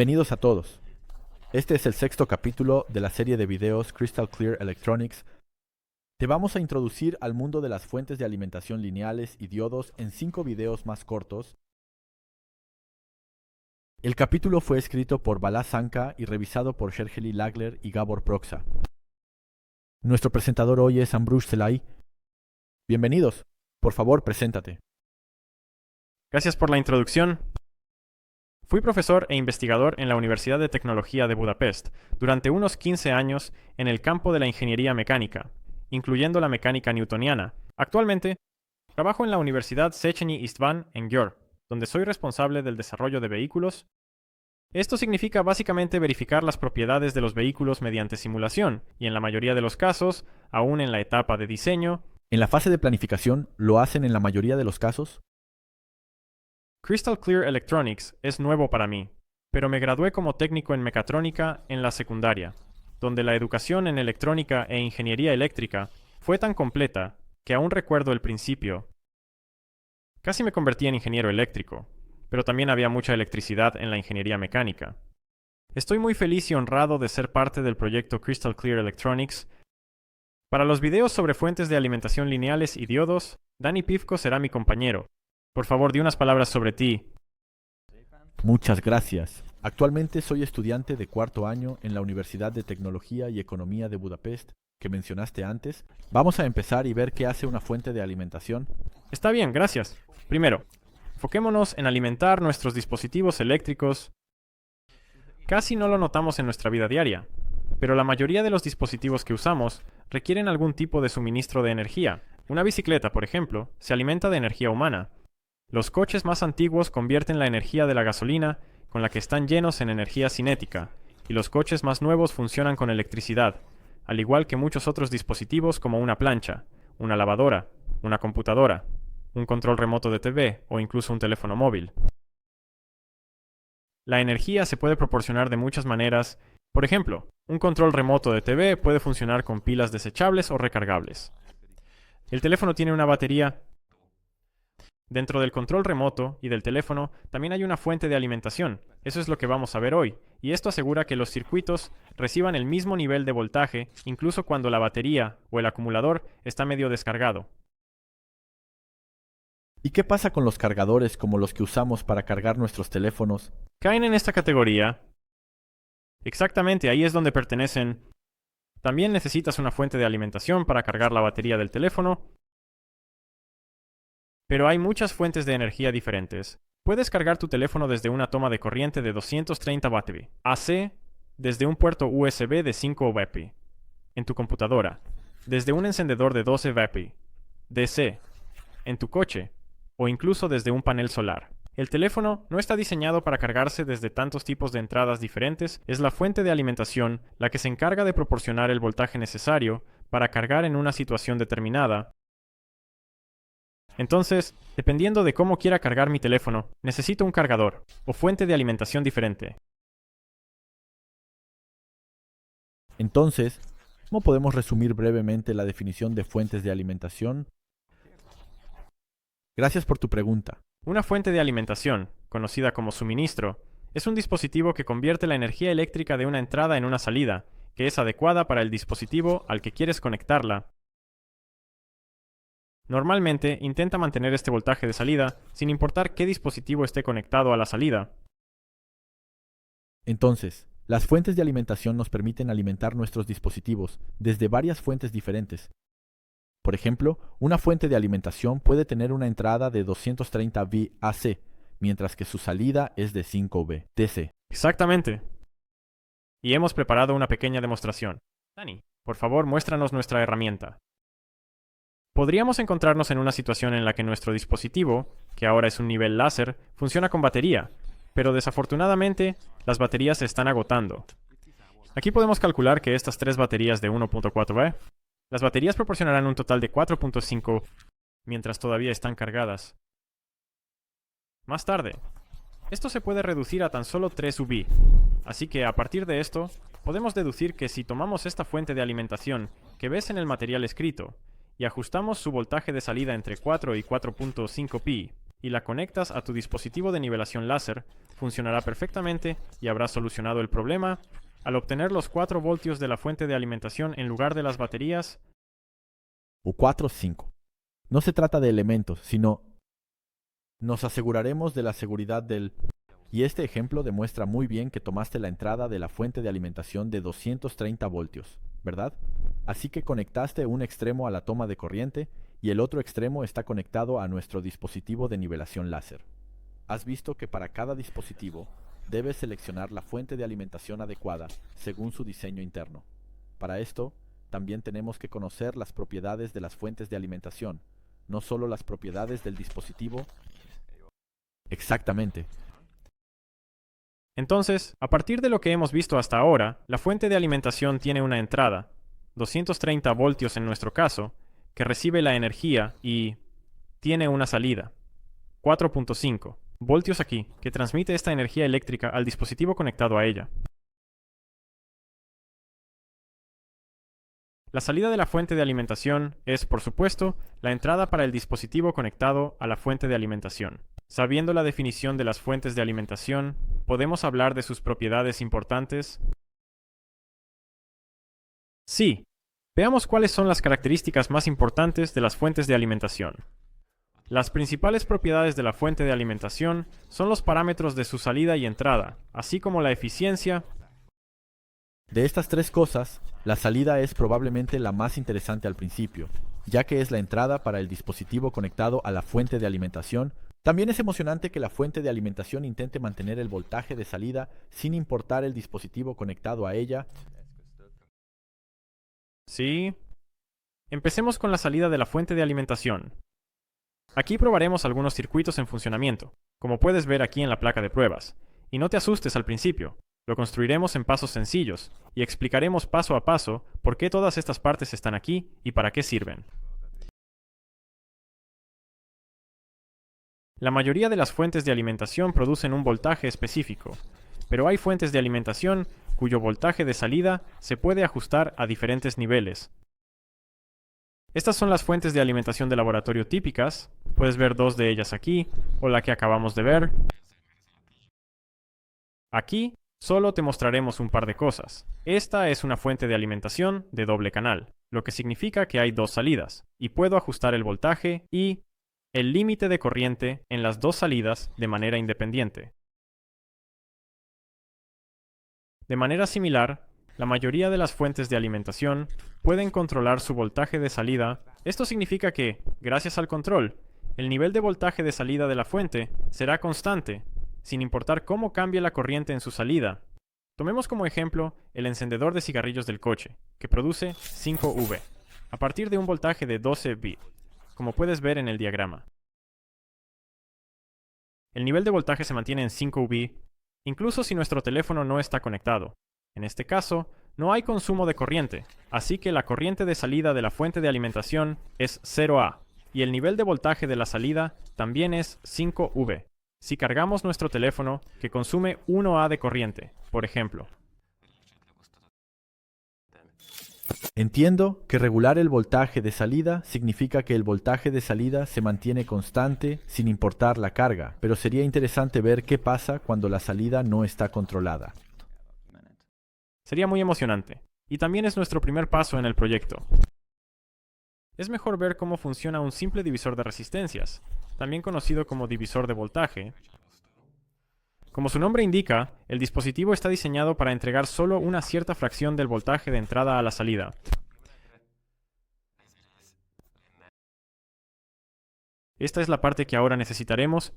Bienvenidos a todos. Este es el sexto capítulo de la serie de videos Crystal Clear Electronics. Te vamos a introducir al mundo de las fuentes de alimentación lineales y diodos en 5 videos más cortos. El capítulo fue escrito por Bala Sanka y revisado por Shergeli Lagler y Gabor Proxa. Nuestro presentador hoy es Ambrush Selay. Bienvenidos. Por favor, preséntate. Gracias por la introducción. Fui profesor e investigador en la Universidad de Tecnología de Budapest durante unos 15 años en el campo de la ingeniería mecánica, incluyendo la mecánica newtoniana. Actualmente, trabajo en la Universidad Széchenyi István en Győr, donde soy responsable del desarrollo de vehículos. Esto significa básicamente verificar las propiedades de los vehículos mediante simulación, y en la mayoría de los casos, aún en la etapa de diseño. ¿En la fase de planificación lo hacen en la mayoría de los casos? Crystal Clear Electronics es nuevo para mí, pero me gradué como técnico en mecatrónica en la secundaria, donde la educación en electrónica e ingeniería eléctrica fue tan completa que aún recuerdo el principio. Casi me convertí en ingeniero eléctrico, pero también había mucha electricidad en la ingeniería mecánica. Estoy muy feliz y honrado de ser parte del proyecto Crystal Clear Electronics. Para los videos sobre fuentes de alimentación lineales y diodos, Danny Pivko será mi compañero. Por favor, di unas palabras sobre ti. Muchas gracias. Actualmente soy estudiante de cuarto año en la Universidad de Tecnología y Economía de Budapest, que mencionaste antes. Vamos a empezar y ver qué hace una fuente de alimentación. Está bien, gracias. Primero, enfoquémonos en alimentar nuestros dispositivos eléctricos. Casi no lo notamos en nuestra vida diaria, pero la mayoría de los dispositivos que usamos requieren algún tipo de suministro de energía. Una bicicleta, por ejemplo, se alimenta de energía humana. Los coches más antiguos convierten la energía de la gasolina con la que están llenos en energía cinética, y los coches más nuevos funcionan con electricidad, al igual que muchos otros dispositivos como una plancha, una lavadora, una computadora, un control remoto de TV o incluso un teléfono móvil. La energía se puede proporcionar de muchas maneras. Por ejemplo, un control remoto de TV puede funcionar con pilas desechables o recargables. El teléfono tiene una batería. Dentro del control remoto y del teléfono también hay una fuente de alimentación. Eso es lo que vamos a ver hoy, y esto asegura que los circuitos reciban el mismo nivel de voltaje incluso cuando la batería o el acumulador está medio descargado. ¿Y qué pasa con los cargadores como los que usamos para cargar nuestros teléfonos? Caen en esta categoría. Exactamente, ahí es donde pertenecen. También necesitas una fuente de alimentación para cargar la batería del teléfono. Pero hay muchas fuentes de energía diferentes. Puedes cargar tu teléfono desde una toma de corriente de 230 W, AC, desde un puerto USB de 5 W, en tu computadora, desde un encendedor de 12 W, DC, en tu coche, o incluso desde un panel solar. El teléfono no está diseñado para cargarse desde tantos tipos de entradas diferentes. Es la fuente de alimentación la que se encarga de proporcionar el voltaje necesario para cargar en una situación determinada. Entonces, dependiendo de cómo quiera cargar mi teléfono, necesito un cargador o fuente de alimentación diferente. Entonces, ¿cómo podemos resumir brevemente la definición de fuentes de alimentación? Gracias por tu pregunta. Una fuente de alimentación, conocida como suministro, es un dispositivo que convierte la energía eléctrica de una entrada en una salida, que es adecuada para el dispositivo al que quieres conectarla. Normalmente intenta mantener este voltaje de salida sin importar qué dispositivo esté conectado a la salida. Entonces, las fuentes de alimentación nos permiten alimentar nuestros dispositivos desde varias fuentes diferentes. Por ejemplo, una fuente de alimentación puede tener una entrada de 230 V AC, mientras que su salida es de 5 V DC. Exactamente. Y hemos preparado una pequeña demostración. Dani, por favor, muéstranos nuestra herramienta. Podríamos encontrarnos en una situación en la que nuestro dispositivo, que ahora es un nivel láser, funciona con batería, pero desafortunadamente las baterías se están agotando. Aquí podemos calcular que estas 3 baterías de 1.4 V, las baterías proporcionarán un total de 4.5 mientras todavía están cargadas. Más tarde, esto se puede reducir a tan solo 3 UV, así que a partir de esto, podemos deducir que si tomamos esta fuente de alimentación que ves en el material escrito, y ajustamos su voltaje de salida entre 4 y 4.5 pi, y la conectas a tu dispositivo de nivelación láser, funcionará perfectamente y habrás solucionado el problema al obtener los 4 voltios de la fuente de alimentación en lugar de las baterías. O 4 o 5. No se trata de elementos, sino nos aseguraremos de la seguridad del... Y este ejemplo demuestra muy bien que tomaste la entrada de la fuente de alimentación de 230 voltios, ¿verdad? Así que conectaste un extremo a la toma de corriente y el otro extremo está conectado a nuestro dispositivo de nivelación láser. Has visto que para cada dispositivo debes seleccionar la fuente de alimentación adecuada según su diseño interno. Para esto, también tenemos que conocer las propiedades de las fuentes de alimentación, no solo las propiedades del dispositivo. Exactamente. Entonces, a partir de lo que hemos visto hasta ahora, la fuente de alimentación tiene una entrada, 230 voltios en nuestro caso, que recibe la energía y tiene una salida, 4.5 voltios aquí, que transmite esta energía eléctrica al dispositivo conectado a ella. La salida de la fuente de alimentación es, por supuesto, la entrada para el dispositivo conectado a la fuente de alimentación. Sabiendo la definición de las fuentes de alimentación, ¿podemos hablar de sus propiedades importantes? Sí. Veamos cuáles son las características más importantes de las fuentes de alimentación. Las principales propiedades de la fuente de alimentación son los parámetros de su salida y entrada, así como la eficiencia. De estas tres cosas, la salida es probablemente la más interesante al principio, ya que es la entrada para el dispositivo conectado a la fuente de alimentación. También es emocionante que la fuente de alimentación intente mantener el voltaje de salida sin importar el dispositivo conectado a ella. Sí. Empecemos con la salida de la fuente de alimentación. Aquí probaremos algunos circuitos en funcionamiento, como puedes ver aquí en la placa de pruebas. Y no te asustes al principio, lo construiremos en pasos sencillos, y explicaremos paso a paso por qué todas estas partes están aquí y para qué sirven. La mayoría de las fuentes de alimentación producen un voltaje específico, pero hay fuentes de alimentación cuyo voltaje de salida se puede ajustar a diferentes niveles. Estas son las fuentes de alimentación de laboratorio típicas, puedes ver 2 de ellas aquí, o la que acabamos de ver. Aquí solo te mostraremos un par de cosas. Esta es una fuente de alimentación de doble canal, lo que significa que hay 2 salidas, y puedo ajustar el voltaje y el límite de corriente en las 2 salidas de manera independiente. De manera similar, la mayoría de las fuentes de alimentación pueden controlar su voltaje de salida. Esto significa que, gracias al control, el nivel de voltaje de salida de la fuente será constante, sin importar cómo cambie la corriente en su salida. Tomemos como ejemplo el encendedor de cigarrillos del coche, que produce 5V, a partir de un voltaje de 12 V, como puedes ver en el diagrama. El nivel de voltaje se mantiene en 5V, incluso si nuestro teléfono no está conectado. En este caso, no hay consumo de corriente, así que la corriente de salida de la fuente de alimentación es 0A, y el nivel de voltaje de la salida también es 5V. Si cargamos nuestro teléfono, que consume 1A de corriente, por ejemplo. Entiendo que regular el voltaje de salida significa que el voltaje de salida se mantiene constante sin importar la carga, pero sería interesante ver qué pasa cuando la salida no está controlada. Sería muy emocionante, y también es nuestro primer paso en el proyecto. Es mejor ver cómo funciona un simple divisor de resistencias, también conocido como divisor de voltaje. Como su nombre indica, el dispositivo está diseñado para entregar solo una cierta fracción del voltaje de entrada a la salida. Esta es la parte que ahora necesitaremos.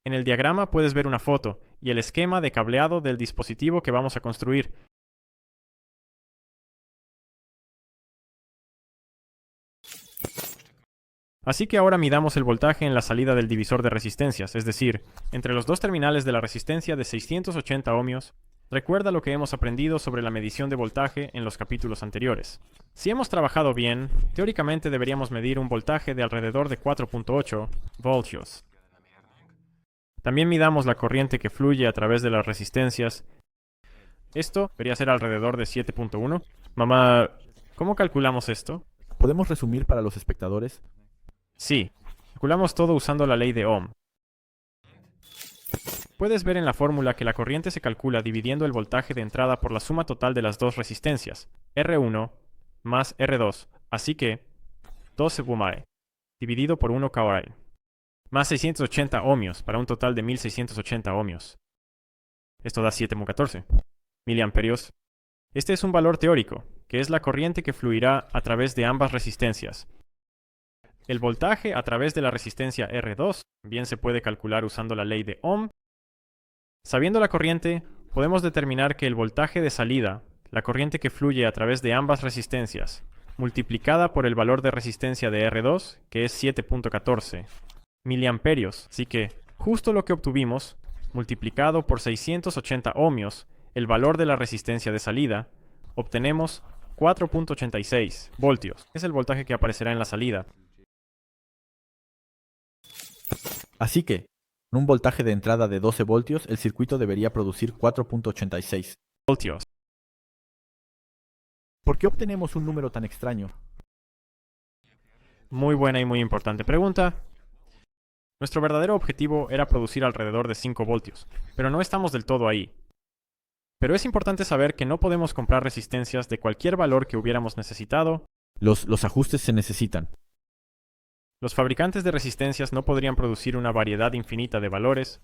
En el diagrama puedes ver una foto y el esquema de cableado del dispositivo que vamos a construir. Así que ahora midamos el voltaje en la salida del divisor de resistencias, es decir, entre los 2 terminales de la resistencia de 680 ohmios. Recuerda lo que hemos aprendido sobre la medición de voltaje en los capítulos anteriores. Si hemos trabajado bien, teóricamente deberíamos medir un voltaje de alrededor de 4.8 voltios. También midamos la corriente que fluye a través de las resistencias. Esto debería ser alrededor de 7.1. Mamá, ¿cómo calculamos esto? ¿Podemos resumir para los espectadores? Sí. Calculamos todo usando la ley de Ohm. Puedes ver en la fórmula que la corriente se calcula dividiendo el voltaje de entrada por la suma total de las dos resistencias, R1 más R2, así que 12 ohms dividido por 1 coil, más 680 ohmios para un total de 1680 ohmios. Esto da 7,14 miliamperios. Este es un valor teórico, que es la corriente que fluirá a través de ambas resistencias. El voltaje a través de la resistencia R2 bien se puede calcular usando la ley de Ohm. Sabiendo la corriente, podemos determinar que el voltaje de salida, la corriente que fluye a través de ambas resistencias, multiplicada por el valor de resistencia de R2, que es 7,14 miliamperios. Así que, justo lo que obtuvimos, multiplicado por 680 ohmios, el valor de la resistencia de salida, obtenemos 4,86 voltios. Es el voltaje que aparecerá en la salida. Así que, con un voltaje de entrada de 12 voltios, el circuito debería producir 4,86 voltios. ¿Por qué obtenemos un número tan extraño? Muy buena y muy importante pregunta. Nuestro verdadero objetivo era producir alrededor de 5 voltios, pero no estamos del todo ahí. Pero es importante saber que no podemos comprar resistencias de cualquier valor que hubiéramos necesitado. Los ajustes se necesitan. Los fabricantes de resistencias no podrían producir una variedad infinita de valores,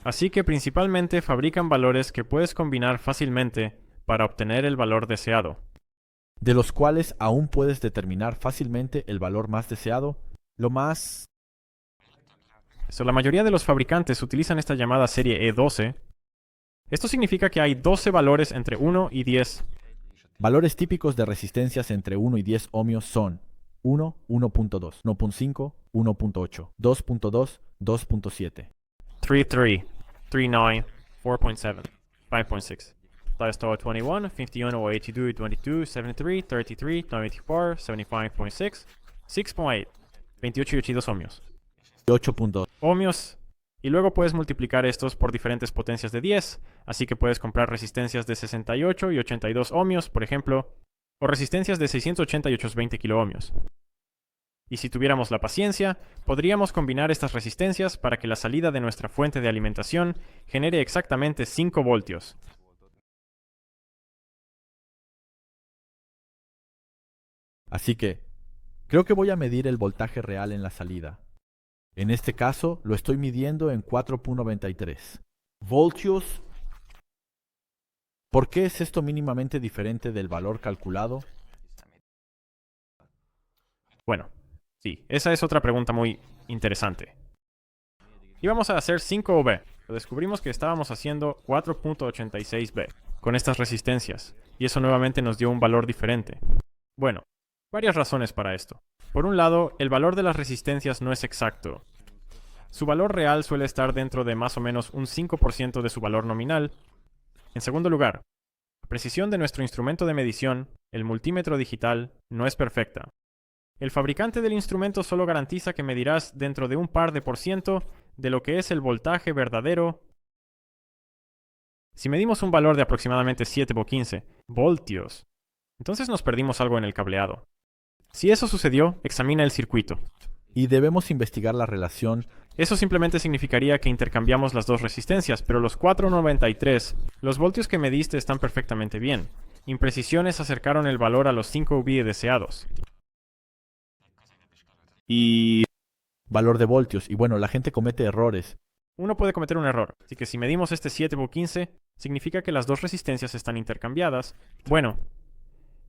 así que principalmente fabrican valores que puedes combinar fácilmente para obtener el valor deseado, de los cuales aún puedes determinar fácilmente el valor más deseado, La mayoría de los fabricantes utilizan esta llamada serie E12. Esto significa que hay 12 valores entre 1 y 10. Valores típicos de resistencias entre 1 y 10 ohmios son 1, 1.2, 1.5, 1.8, 2.2, 2.7, 3.3, 3.9, 4.7, 5.6. Diastole 21, 51, 82, 22, 73, 33, 94, 75.6, 6.8, 28 y 82 ohmios. 8.2 ohmios. Y luego puedes multiplicar estos por diferentes potencias de 10, así que puedes comprar resistencias de 68 y 82 ohmios, por ejemplo, o resistencias de 680 y 820 kiloohmios. Y si tuviéramos la paciencia, podríamos combinar estas resistencias para que la salida de nuestra fuente de alimentación genere exactamente 5 voltios. Así que, creo que voy a medir el voltaje real en la salida. En este caso, lo estoy midiendo en 4.93 voltios. ¿Por qué es esto mínimamente diferente del valor calculado? Bueno, sí, esa es otra pregunta muy interesante. Íbamos a hacer 5V, pero descubrimos que estábamos haciendo 4.86V con estas resistencias, y eso nuevamente nos dio un valor diferente. Bueno, varias razones para esto. Por un lado, el valor de las resistencias no es exacto. Su valor real suele estar dentro de más o menos un 5% de su valor nominal. En segundo lugar, la precisión de nuestro instrumento de medición, el multímetro digital, no es perfecta. El fabricante del instrumento solo garantiza que medirás dentro de un par de % de lo que es el voltaje verdadero. Si medimos un valor de aproximadamente 7 o 15 voltios, entonces nos perdimos algo en el cableado. Si eso sucedió, examina el circuito. Y debemos investigar la relación. Eso simplemente significaría que intercambiamos las dos resistencias, pero los 493, los voltios que mediste están perfectamente bien. Imprecisiones acercaron el valor a los 5 UV deseados. Y valor de voltios. Y bueno, la gente comete errores. Uno puede cometer un error, así que si medimos este 7 o 15, significa que las dos resistencias están intercambiadas. Bueno,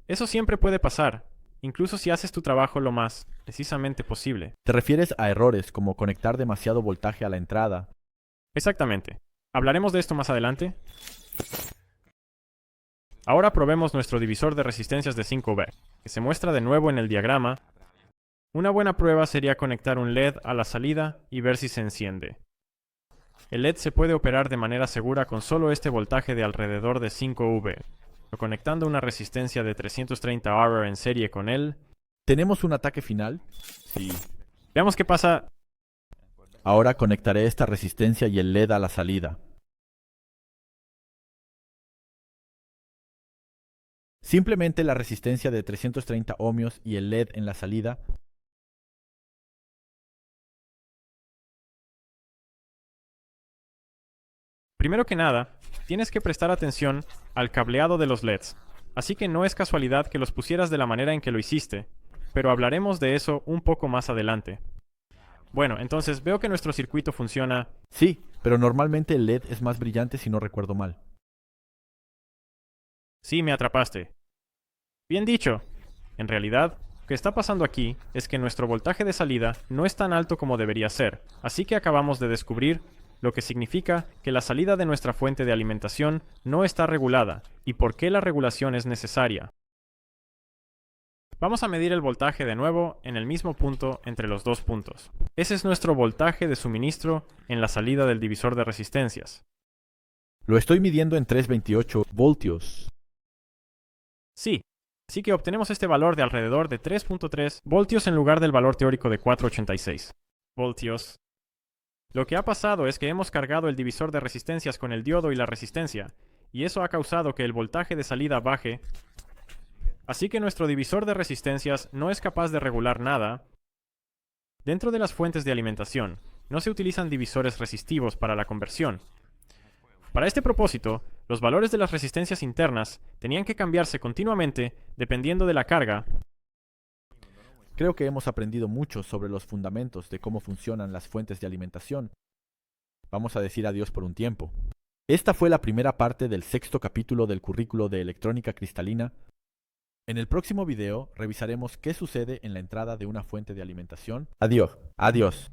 eso siempre puede pasar, incluso si haces tu trabajo lo más precisamente posible. ¿Te refieres a errores como conectar demasiado voltaje a la entrada? Exactamente. ¿Hablaremos de esto más adelante? Ahora probemos nuestro divisor de resistencias de 5V, que se muestra de nuevo en el diagrama. Una buena prueba sería conectar un LED a la salida y ver si se enciende. El LED se puede operar de manera segura con solo este voltaje de alrededor de 5V. Pero conectando una resistencia de 330 Ω en serie con él, ¿tenemos un ataque final? Sí. Veamos qué pasa. Ahora conectaré esta resistencia y el LED a la salida. Simplemente la resistencia de 330 ohmios y el LED en la salida Primero que nada, tienes que prestar atención al cableado de los LEDs, así que no es casualidad que los pusieras de la manera en que lo hiciste, pero hablaremos de eso un poco más adelante. Bueno, entonces veo que nuestro circuito funciona. Sí, pero normalmente el LED es más brillante si no recuerdo mal. Sí, me atrapaste. Bien dicho. En realidad, lo que está pasando aquí es que nuestro voltaje de salida no es tan alto como debería ser, así que acabamos de descubrir, lo que significa que la salida de nuestra fuente de alimentación no está regulada, y por qué la regulación es necesaria. Vamos a medir el voltaje de nuevo en el mismo punto entre los dos puntos. Ese es nuestro voltaje de suministro en la salida del divisor de resistencias. Lo estoy midiendo en 328 voltios. Sí, así que obtenemos este valor de alrededor de 3.3 voltios en lugar del valor teórico de 486 voltios. Lo que ha pasado es que hemos cargado el divisor de resistencias con el diodo y la resistencia, y eso ha causado que el voltaje de salida baje. Así que nuestro divisor de resistencias no es capaz de regular nada. Dentro de las fuentes de alimentación, no se utilizan divisores resistivos para la conversión. Para este propósito, los valores de las resistencias internas tenían que cambiarse continuamente dependiendo de la carga. Creo que hemos aprendido mucho sobre los fundamentos de cómo funcionan las fuentes de alimentación. Vamos a decir adiós por un tiempo. Esta fue la primera parte del 6º capítulo del currículo de electrónica cristalina. En el próximo video revisaremos qué sucede en la entrada de una fuente de alimentación. Adiós.